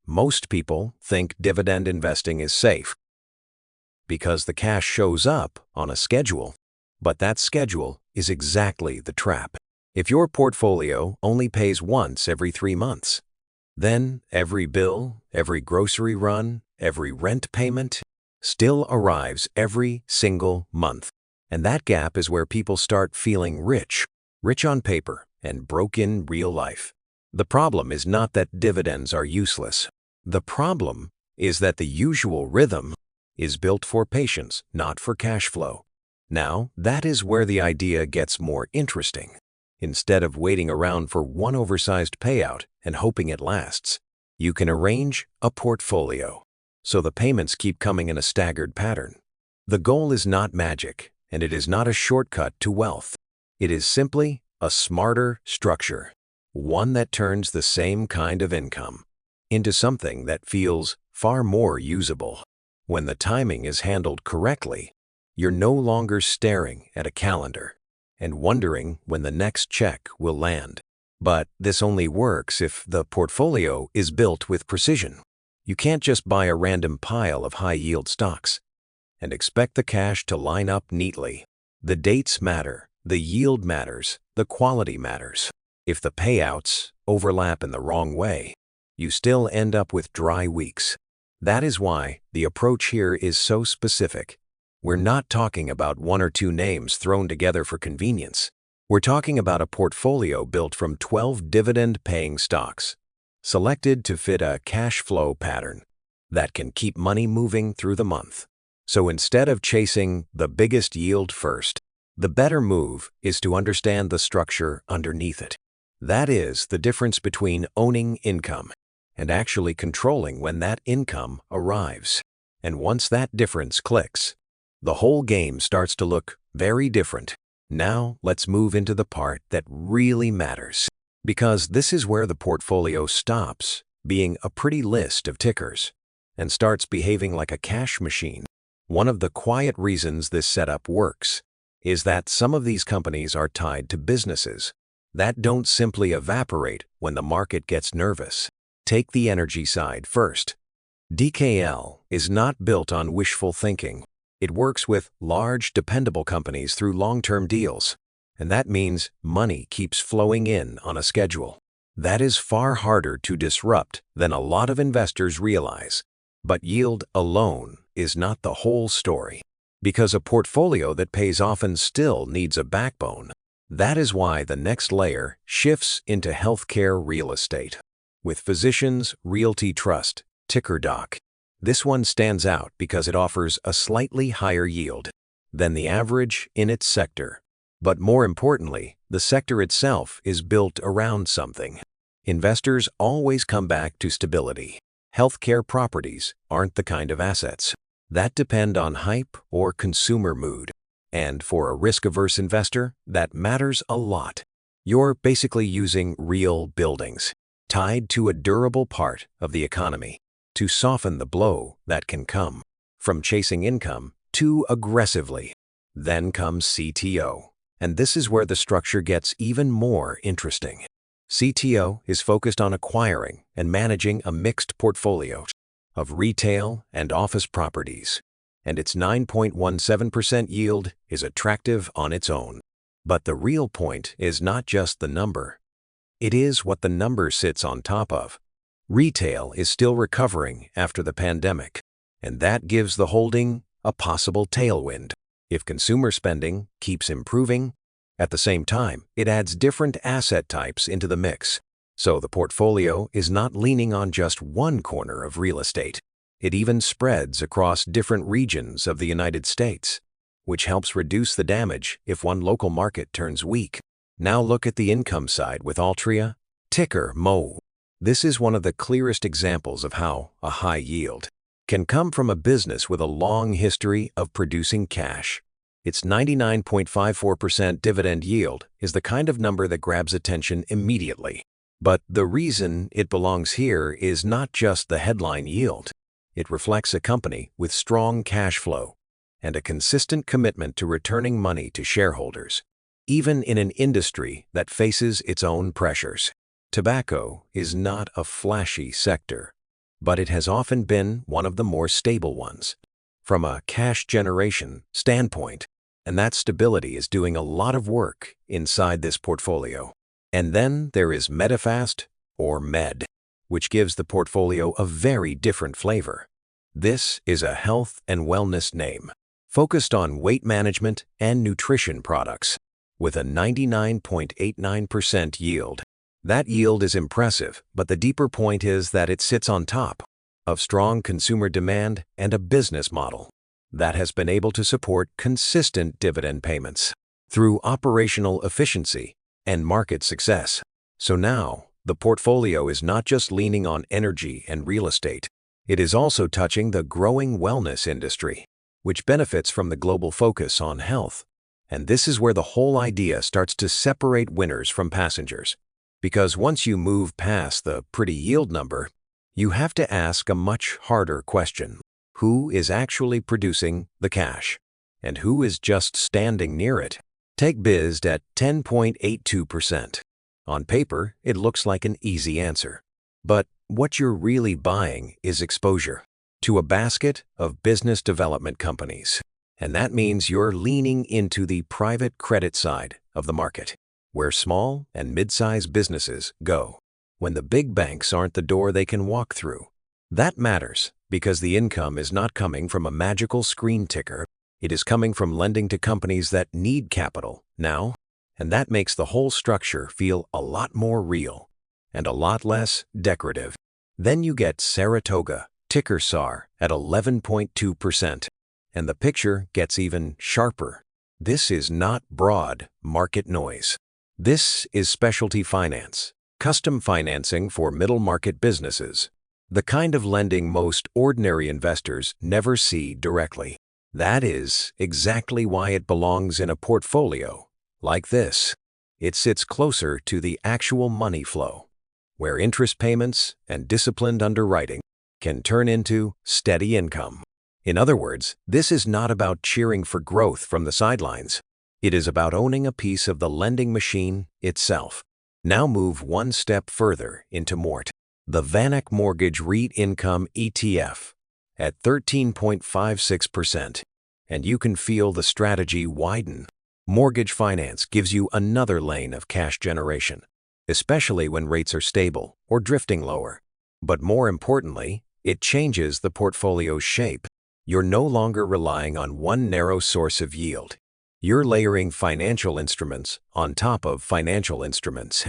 Most people think dividend investing is safe because the cash shows up on a schedule. But that schedule is exactly the trap. If your portfolio only pays once every 3 months, then every bill, every grocery run, every rent payment still arrives every single month. And that gap is where people start feeling rich on paper and broke in real life. The problem is not that dividends are useless. The problem is that the usual rhythm is built for patience, not for cash flow. Now, that is where the idea gets more interesting. Instead of waiting around for one oversized payout and hoping it lasts, you can arrange a portfolio so the payments keep coming in a staggered pattern. The goal is not magic, and it is not a shortcut to wealth. It is simply a smarter structure, one that turns the same kind of income into something that feels far more usable. When the timing is handled correctly, you're no longer staring at a calendar and wondering when the next check will land. But this only works if the portfolio is built with precision. You can't just buy a random pile of high-yield stocks and expect the cash to line up neatly. The dates matter, the yield matters, the quality matters. If the payouts overlap in the wrong way, you still end up with dry weeks. That is why the approach here is so specific. We're not talking about one or two names thrown together for convenience. We're talking about a portfolio built from 12 dividend-paying stocks, selected to fit a cash flow pattern that can keep money moving through the month. So instead of chasing the biggest yield first, the better move is to understand the structure underneath it. That is the difference between owning income and actually controlling when that income arrives. And once that difference clicks, the whole game starts to look very different. Now let's move into the part that really matters, because this is where the portfolio stops being a pretty list of tickers and starts behaving like a cash machine. One of the quiet reasons this setup works is that some of these companies are tied to businesses that don't simply evaporate when the market gets nervous. Take the energy side first. DKL is not built on wishful thinking. It works with large, dependable companies through long-term deals, and that means money keeps flowing in on a schedule. That is far harder to disrupt than a lot of investors realize. But yield alone is not the whole story, because a portfolio that pays often still needs a backbone. That is why the next layer shifts into healthcare real estate. With Physicians Realty Trust, ticker DOC. This one stands out because it offers a slightly higher yield than the average in its sector. But more importantly, the sector itself is built around something. Investors always come back to stability. Healthcare properties aren't the kind of assets that depend on hype or consumer mood. And for a risk-averse investor, that matters a lot. You're basically using real buildings tied to a durable part of the economy to soften the blow that can come from chasing income too aggressively. Then comes CTO, and this is where the structure gets even more interesting. CTO is focused on acquiring and managing a mixed portfolio of retail and office properties, and its 9.17% yield is attractive on its own. But the real point is not just the number. It is what the number sits on top of. Retail is still recovering after the pandemic, and that gives the holding a possible tailwind. If consumer spending keeps improving, at the same time, it adds different asset types into the mix. So the portfolio is not leaning on just one corner of real estate. It even spreads across different regions of the United States, which helps reduce the damage if one local market turns weak. Now look at the income side with Altria, ticker MO. This is one of the clearest examples of how a high yield can come from a business with a long history of producing cash. Its 99.54% dividend yield is the kind of number that grabs attention immediately. But the reason it belongs here is not just the headline yield. It reflects a company with strong cash flow and a consistent commitment to returning money to shareholders, even in an industry that faces its own pressures. Tobacco is not a flashy sector, but it has often been one of the more stable ones from a cash generation standpoint, and that stability is doing a lot of work inside this portfolio. And then there is Medifast, or Med, which gives the portfolio a very different flavor. This is a health and wellness name, focused on weight management and nutrition products, with a 99.89% yield. That yield is impressive, but the deeper point is that it sits on top of strong consumer demand and a business model that has been able to support consistent dividend payments through operational efficiency and market success. So now, the portfolio is not just leaning on energy and real estate. It is also touching the growing wellness industry, which benefits from the global focus on health. And this is where the whole idea starts to separate winners from passengers. Because once you move past the pretty yield number, you have to ask a much harder question. Who is actually producing the cash? And who is just standing near it? Take BISD at 10.82%. On paper, it looks like an easy answer. But what you're really buying is exposure to a basket of business development companies. And that means you're leaning into the private credit side of the market, where small and mid-sized businesses go when the big banks aren't the door they can walk through. That matters because the income is not coming from a magical screen ticker. It is coming from lending to companies that need capital now, and that makes the whole structure feel a lot more real and a lot less decorative. Then you get Saratoga, ticker SAR, at 11.2%, and the picture gets even sharper. This is not broad market noise. This is specialty finance, custom financing for middle-market businesses, the kind of lending most ordinary investors never see directly. That is exactly why it belongs in a portfolio like this. It sits closer to the actual money flow, where interest payments and disciplined underwriting can turn into steady income. In other words, this is not about cheering for growth from the sidelines. It is about owning a piece of the lending machine itself. Now move one step further into MORT, the VanEck Mortgage REIT Income ETF, at 13.56%, and you can feel the strategy widen. Mortgage finance gives you another lane of cash generation, especially when rates are stable or drifting lower. But more importantly, it changes the portfolio's shape. You're no longer relying on one narrow source of yield. You're layering financial instruments on top of financial instruments,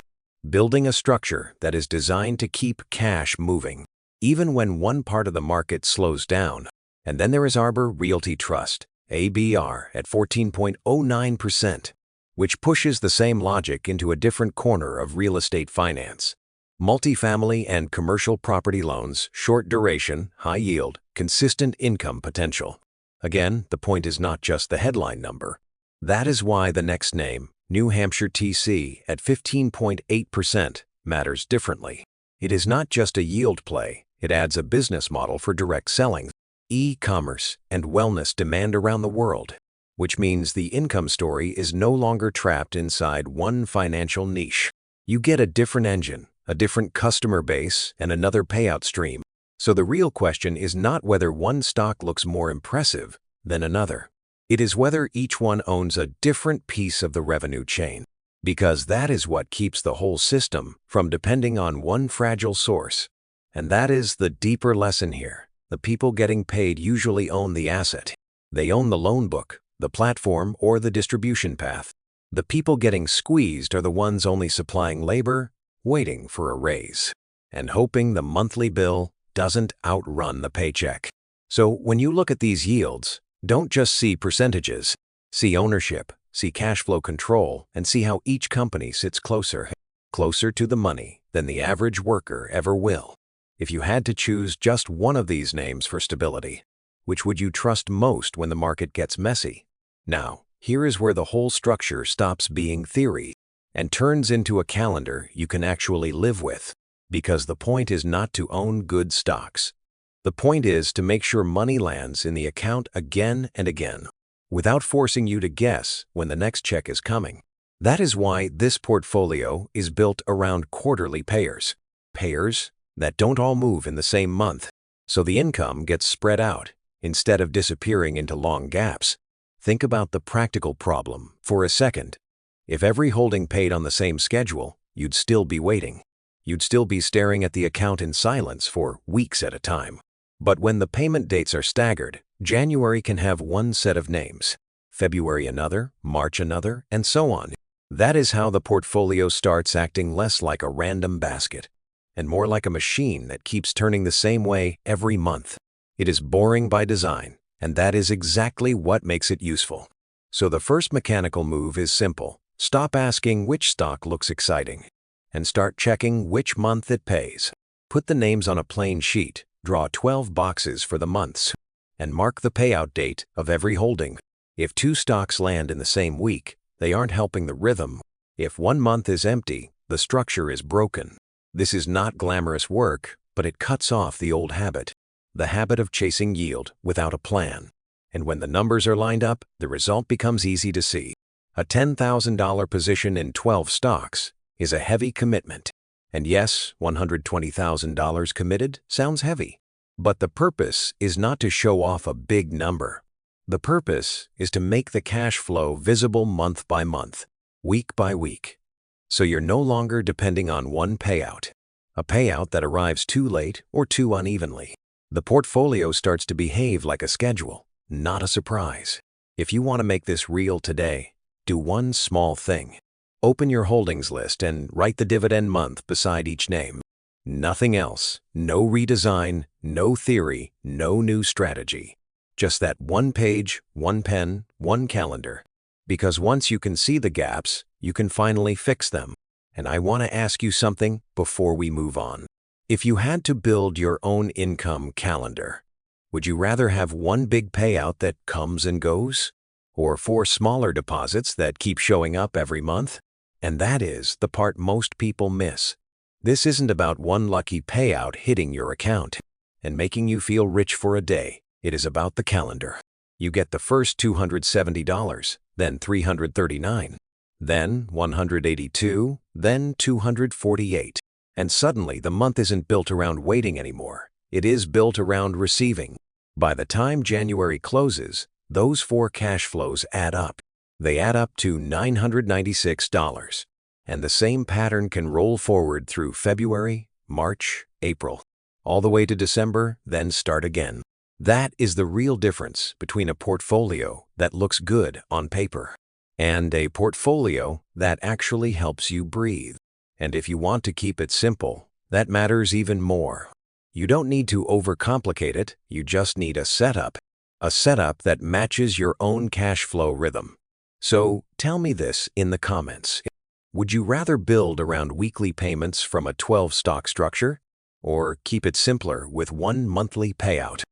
building a structure that is designed to keep cash moving, even when one part of the market slows down. And then there is Arbor Realty Trust, ABR, at 14.09%, which pushes the same logic into a different corner of real estate finance. Multifamily and commercial property loans, short duration, high yield, consistent income potential. Again, the point is not just the headline number. That is why the next name, New Hampshire TC, at 15.8%, matters differently. It is not just a yield play, it adds a business model for direct selling, e-commerce, and wellness demand around the world, which means the income story is no longer trapped inside one financial niche. You get a different engine, a different customer base, and another payout stream. So the real question is not whether one stock looks more impressive than another. It is whether each one owns a different piece of the revenue chain, because that is what keeps the whole system from depending on one fragile source. And that is the deeper lesson here. The people getting paid usually own the asset. They own the loan book, the platform, or the distribution path. The people getting squeezed are the ones only supplying labor, waiting for a raise, and hoping the monthly bill doesn't outrun the paycheck. So when you look at these yields, don't just see percentages. See ownership, see cash flow control, and see how each company sits closer to the money than the average worker ever will. If you had to choose just one of these names for stability, which would you trust most when the market gets messy? Now, here is where the whole structure stops being theory and turns into a calendar you can actually live with. Because the point is not to own good stocks. The point is to make sure money lands in the account again and again, without forcing you to guess when the next check is coming. That is why this portfolio is built around quarterly payers. Payers, that don't all move in the same month, so the income gets spread out instead of disappearing into long gaps. Think about the practical problem for a second. If every holding paid on the same schedule, you'd still be waiting. You'd still be staring at the account in silence for weeks at a time. But when the payment dates are staggered, January can have one set of names, February another, March another, and so on. That is how the portfolio starts acting less like a random basket and more like a machine that keeps turning the same way every month. It is boring by design, and that is exactly what makes it useful. So the first mechanical move is simple. Stop asking which stock looks exciting and start checking which month it pays. Put the names on a plain sheet, draw 12 boxes for the months, and mark the payout date of every holding. If 2 stocks land in the same week, they aren't helping the rhythm. If one month is empty, the structure is broken. This is not glamorous work, but it cuts off the old habit, the habit of chasing yield without a plan. And when the numbers are lined up, the result becomes easy to see. A $10,000 position in 12 stocks is a heavy commitment. And yes, $120,000 committed sounds heavy. But the purpose is not to show off a big number. The purpose is to make the cash flow visible month by month, week by week. So you're no longer depending on one payout, a payout that arrives too late or too unevenly. The portfolio starts to behave like a schedule, not a surprise. If you want to make this real today, do one small thing. Open your holdings list and write the dividend month beside each name. Nothing else, no redesign, no theory, no new strategy. Just that one page, one pen, one calendar. Because once you can see the gaps, you can finally fix them. And I want to ask you something before we move on. If you had to build your own income calendar, would you rather have one big payout that comes and goes? Or 4 smaller deposits that keep showing up every month? And that is the part most people miss. This isn't about one lucky payout hitting your account and making you feel rich for a day. It is about the calendar. You get the first $270, then $339, then $182, then $248. And suddenly the month isn't built around waiting anymore. It is built around receiving. By the time January closes, those 4 cash flows add up. They add up to $996. And the same pattern can roll forward through February, March, April, all the way to December, then start again. That is the real difference between a portfolio that looks good on paper and a portfolio that actually helps you breathe. And if you want to keep it simple, that matters even more. You don't need to overcomplicate it, you just need a setup that matches your own cash flow rhythm. So tell me this in the comments. Would you rather build around weekly payments from a 12-stock structure, or keep it simpler with one monthly payout?